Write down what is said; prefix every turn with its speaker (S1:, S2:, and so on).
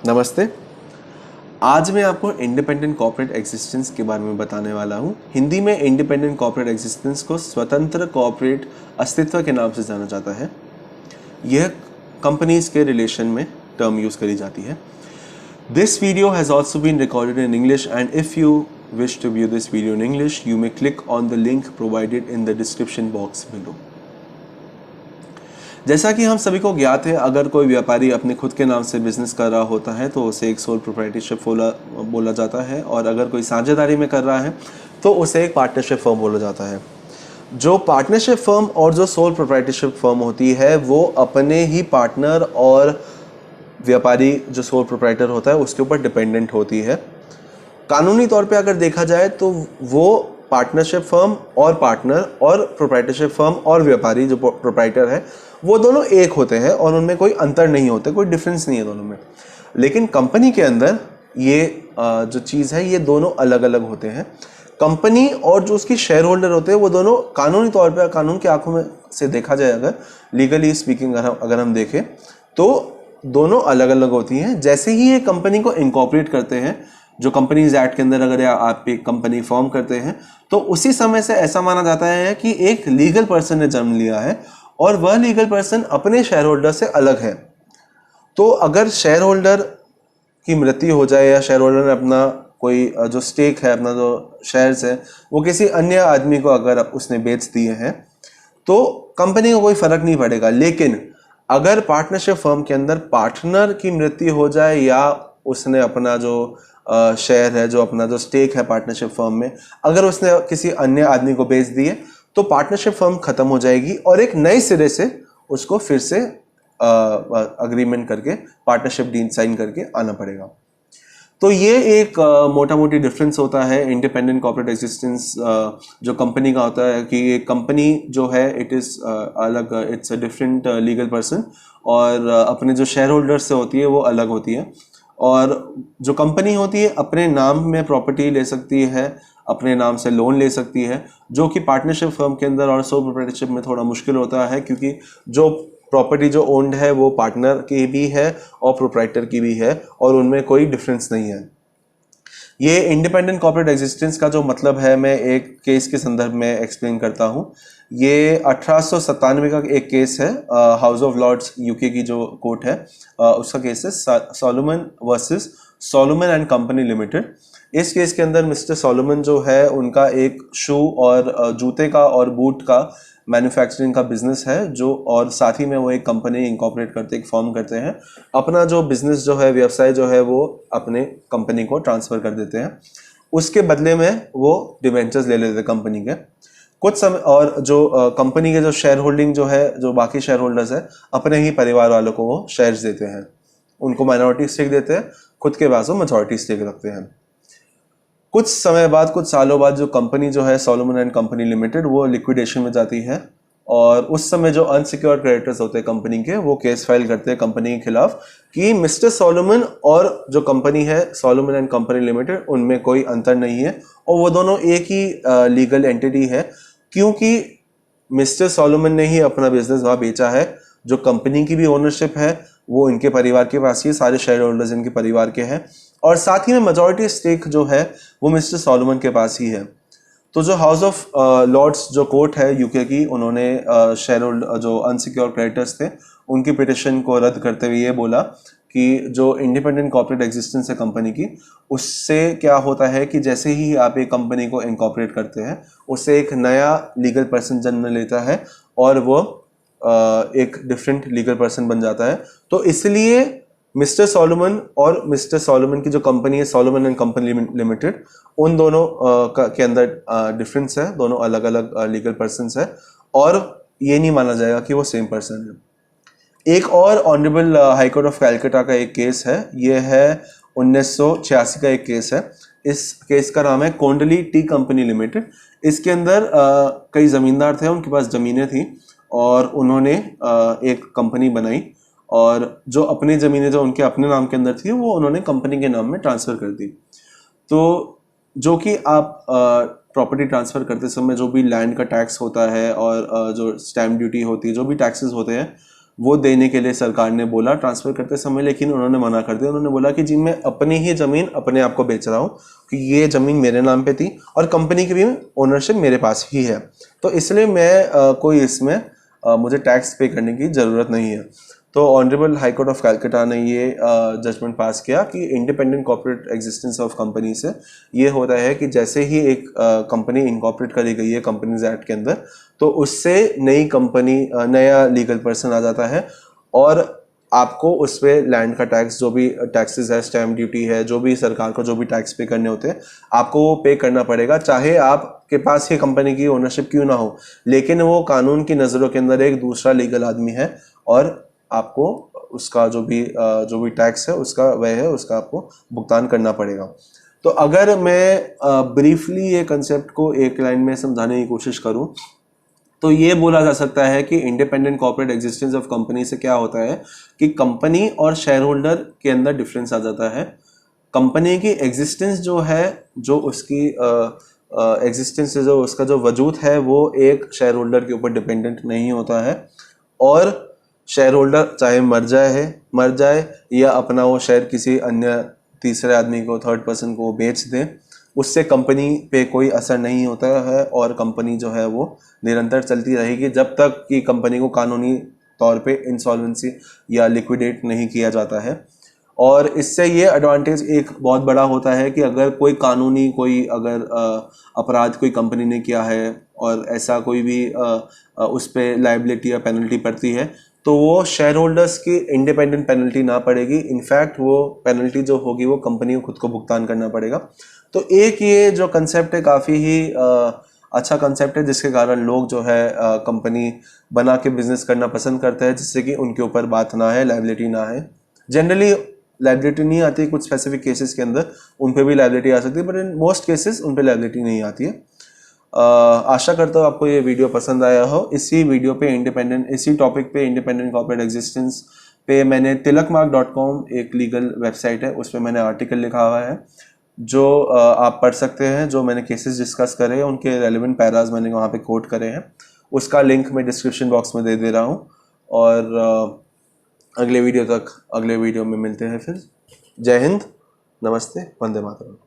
S1: नमस्ते। आज मैं आपको इंडिपेंडेंट कॉर्पोरेट एग्जिस्टेंस के बारे में बताने वाला हूँ। हिंदी में इंडिपेंडेंट कॉर्पोरेट एग्जिस्टेंस को स्वतंत्र कॉर्पोरेट अस्तित्व के नाम से जाना जाता है। यह कंपनीज के रिलेशन में टर्म यूज़ करी जाती है। This video has also been recorded in English and if you wish to view this video in English, you may click on the link provided in the description box below. जैसा कि हम सभी को ज्ञात है, अगर कोई व्यापारी अपने खुद के नाम से बिजनेस कर रहा होता है तो उसे एक सोल प्रोप्राइटरशिप बोला जाता है, और अगर कोई साझेदारी में कर रहा है तो उसे एक पार्टनरशिप फर्म बोला जाता है। जो पार्टनरशिप फर्म और जो सोल प्रोप्राइटरशिप फर्म होती है वो अपने ही पार्टनर और व्यापारी जो सोल प्रोप्राइटर होता है उसके ऊपर डिपेंडेंट होती है। कानूनी तौर पे अगर देखा जाए तो वो पार्टनरशिप फर्म और पार्टनर और प्रोप्राइटरशिप फर्म और व्यापारी जो प्रोप्राइटर है वो दोनों एक होते हैं और उनमें कोई अंतर नहीं होता, कोई डिफरेंस नहीं है दोनों में। लेकिन कंपनी के अंदर ये जो चीज़ है ये दोनों अलग अलग होते हैं। कंपनी और जो उसकी शेयर होल्डर होते हैं वो दोनों कानूनी तौर पे, कानून की आंखों में से देखा जाए, अगर लीगली स्पीकिंग अगर हम देखें तो दोनों अलग अलग होती हैं। जैसे ही ये कंपनी को इनकॉर्पोरेट करते हैं, जो कंपनीज एक्ट के अंदर अगर आप एक कंपनी फॉर्म करते हैं तो उसी समय से ऐसा माना जाता है कि एक लीगल पर्सन ने जन्म लिया है और वह लीगल पर्सन अपने शेयर होल्डर से अलग है। तो अगर शेयर होल्डर की मृत्यु हो जाए या शेयर होल्डर ने अपना कोई जो स्टेक है, अपना जो शेयर्स है, वो किसी अन्य आदमी को अगर उसने बेच दिए हैं तो कंपनी को कोई फर्क नहीं पड़ेगा। लेकिन अगर पार्टनरशिप फर्म के अंदर पार्टनर की मृत्यु हो जाए या उसने अपना जो शेयर है, जो अपना जो स्टेक है पार्टनरशिप फर्म में, अगर उसने किसी अन्य आदमी को बेच दिए तो पार्टनरशिप फर्म खत्म हो जाएगी और एक नए सिरे से उसको फिर से अग्रीमेंट करके पार्टनरशिप डील साइन करके आना पड़ेगा। तो ये एक मोटा मोटी डिफरेंस होता है इंडिपेंडेंट कॉर्पोरेट एग्जिस्टेंस जो कंपनी का होता है कि एक कंपनी जो है इट इज़ अलग, it's a different legal person, और अपने जो शेयर होल्डर से होती है वो अलग होती है। और जो कंपनी होती है अपने नाम में प्रॉपर्टी ले सकती है, अपने नाम से लोन ले सकती है, जो कि पार्टनरशिप फर्म के अंदर और सोल प्रोप्राइटरशिप में थोड़ा मुश्किल होता है, क्योंकि जो प्रॉपर्टी जो ओन्ड है वो पार्टनर की भी है और प्रोप्राइटर की भी है और उनमें कोई डिफरेंस नहीं है। ये इंडिपेंडेंट कॉर्पोरेट एग्जिस्टेंस का जो मतलब है मैं एक केस के संदर्भ में एक्सप्लेन करता हूँ। ये 1897 का एक केस है, हाउस ऑफ लॉर्ड्स यूके की जो कोर्ट है उसका केस है Solomon versus Solomon and company limited. इस केस के अंदर मिस्टर सोलोमन जो है उनका एक शू और जूते का और बूट का मैन्युफैक्चरिंग का बिजनेस है, जो और साथ ही में वो एक कंपनी इंकॉर्पोरेट करते, एक फॉर्म करते हैं। अपना जो बिजनेस जो है, व्यवसाय जो है वो अपने कंपनी को ट्रांसफर कर देते हैं। उसके बदले में वो डिवेंचर्स ले लेते हैं कंपनी के कुछ समय, और जो कंपनी के जो शेयर होल्डिंग जो है, जो बाकी शेयर होल्डर्स है, अपने ही परिवार वालों को वो शेयर्स देते हैं, उनको माइनॉरिटी स्टेक देते हैं, खुद के पास वो मेजॉरिटी स्टेक रखते हैं। कुछ समय बाद, कुछ सालों बाद जो कंपनी जो है सोलोमन एंड कंपनी लिमिटेड वो लिक्विडेशन में जाती है, और उस समय जो अनसिक्योर्ड क्रेडिटर्स होते हैं कंपनी के वो केस फाइल करते हैं कंपनी के खिलाफ कि मिस्टर सोलोमन और जो कंपनी है सोलोमन एंड कंपनी लिमिटेड उनमें कोई अंतर नहीं है और वो दोनों एक ही लीगल एंटिटी है, क्योंकि मिस्टर सोलोमन ने ही अपना बिजनेस वहाँ बेचा है। जो कंपनी की भी ओनरशिप है वो इनके परिवार के पास ही, सारे शेयर होल्डर्स इनके परिवार के हैं, और साथ ही में मेजॉरिटी स्टेक जो है वो मिस्टर सोलोमन के पास ही है। तो जो हाउस ऑफ लॉर्ड्स जो कोर्ट है यूके की, उन्होंने शेयर होल्डर जो अनसिक्योर्ड क्रेडिटर्स थे उनकी पिटिशन को रद्द करते हुए ये बोला कि जो इंडिपेंडेंट कॉर्पोरेट एग्जिस्टेंस है कंपनी की, उससे क्या होता है कि जैसे ही आप एक कंपनी को इनकॉर्पोरेट करते हैं उससे एक नया लीगल पर्सन जन्म लेता है और वो एक डिफरेंट लीगल पर्सन बन जाता है। तो इसलिए मिस्टर सोलोमन और मिस्टर सोलोमन की जो कंपनी है सोलोमन एंड कंपनी लिमिटेड, उन दोनों के अंदर डिफरेंस है, दोनों अलग अलग लीगल पर्सन्स है और ये नहीं माना जाएगा कि वो सेम पर्सन है। एक और honourable high court of Calcutta का एक केस है, ये है 1986 का एक केस है। इस केस का नाम है कोंडली टी कंपनी लिमिटेड। इसके अंदर कई ज़मींदार थे, उनके पास ज़मीनें थी और उन्होंने एक कंपनी बनाई और जो अपनी ज़मीनें जो उनके अपने नाम के अंदर थी वो उन्होंने कंपनी के नाम में ट्रांसफ़र कर दी। तो जो कि आप प्रॉपर्टी ट्रांसफ़र करते समय जो भी लैंड का टैक्स होता है और जो स्टैम्प ड्यूटी होती है, जो भी टैक्सेस होते हैं, वो देने के लिए सरकार ने बोला ट्रांसफर करते समय, लेकिन उन्होंने मना कर दिया। उन्होंने बोला कि जी मैं अपनी ही ज़मीन अपने आप को बेच रहा हूँ कि ये ज़मीन मेरे नाम पे थी और कंपनी की भी ओनरशिप मेरे पास ही है, तो इसलिए मैं कोई इसमें मुझे टैक्स पे करने की ज़रूरत नहीं है। तो honourable high court of Calcutta ने ये जजमेंट पास किया कि independent corporate existence of company से ये होता है कि जैसे ही एक कंपनी इनकॉर्पोरेट करी गई है कंपनीज एक्ट के अंदर, तो उससे नई कंपनी नया लीगल पर्सन आ जाता है और आपको उस पर लैंड का टैक्स, जो भी टैक्सेस है, स्टैम्प ड्यूटी है, जो भी सरकार को जो भी टैक्स पे करने होते हैं आपको वो पे करना पड़ेगा, चाहे आपके पास ये कंपनी की ओनरशिप क्यों ना हो। लेकिन वो कानून की नज़रों के अंदर एक दूसरा लीगल आदमी है और आपको उसका जो भी टैक्स है उसका वह है उसका आपको भुगतान करना पड़ेगा। तो अगर मैं ब्रीफली ये कंसेप्ट को एक लाइन में समझाने की कोशिश करूं तो ये बोला जा सकता है कि independent corporate existence of company से क्या होता है कि कंपनी और शेयर होल्डर के अंदर डिफरेंस आ जाता है। कंपनी की एग्जिस्टेंस जो है, जो उसकी एग्जिस्टेंस से जो उसका जो वजूद है वो एक शेयर होल्डर के ऊपर डिपेंडेंट नहीं होता है, और शेयर होल्डर चाहे मर जाए या अपना वो शेयर किसी अन्य तीसरे आदमी को, थर्ड पर्सन को बेच दे, उससे कंपनी पे कोई असर नहीं होता है और कंपनी जो है वो निरंतर चलती रहेगी जब तक कि कंपनी को कानूनी तौर पे इंसॉल्वेंसी या लिक्विडेट नहीं किया जाता है। और इससे ये एडवांटेज एक बहुत बड़ा होता है कि अगर कोई कानूनी कोई अगर अपराध कोई कंपनी ने किया है और ऐसा कोई भी उस पर लाइबिलिटी या पेनल्टी पड़ती है तो वो शेयर होल्डर्स की इंडिपेंडेंट पेनल्टी ना पड़ेगी, इनफैक्ट वो पेनल्टी जो होगी वो कंपनी को खुद को भुगतान करना पड़ेगा। तो एक ये जो कंसेप्ट है काफ़ी ही अच्छा कंसेप्ट है जिसके कारण लोग जो है कंपनी बना के बिजनेस करना पसंद करते हैं, जिससे कि उनके ऊपर बात ना है, लाइबिलिटी ना है। जनरली लाइबिलिटी नहीं आती है, कुछ स्पेसिफिक केसेस के अंदर उन पे भी लाइबिलिटी आ सकती है, बट इन मोस्ट केसेस उन पे लाइबिलिटी नहीं आती है। आशा करता हूँ आपको ये वीडियो पसंद आया हो। इसी टॉपिक पे इंडिपेंडेंट कॉर्पोरेट एग्जिस्टेंस पे मैंने tilakmark.com एक लीगल वेबसाइट है, उस पर मैंने आर्टिकल लिखा हुआ है जो आप पढ़ सकते हैं। जो मैंने केसेस डिस्कस करे हैं उनके रेलिवेंट पैराज मैंने वहाँ पे कोट करे हैं, उसका लिंक मैं डिस्क्रिप्शन बॉक्स में दे रहा हूँ। और अगले वीडियो में मिलते हैं फिर। जय हिंद, नमस्ते, वंदे मातरम।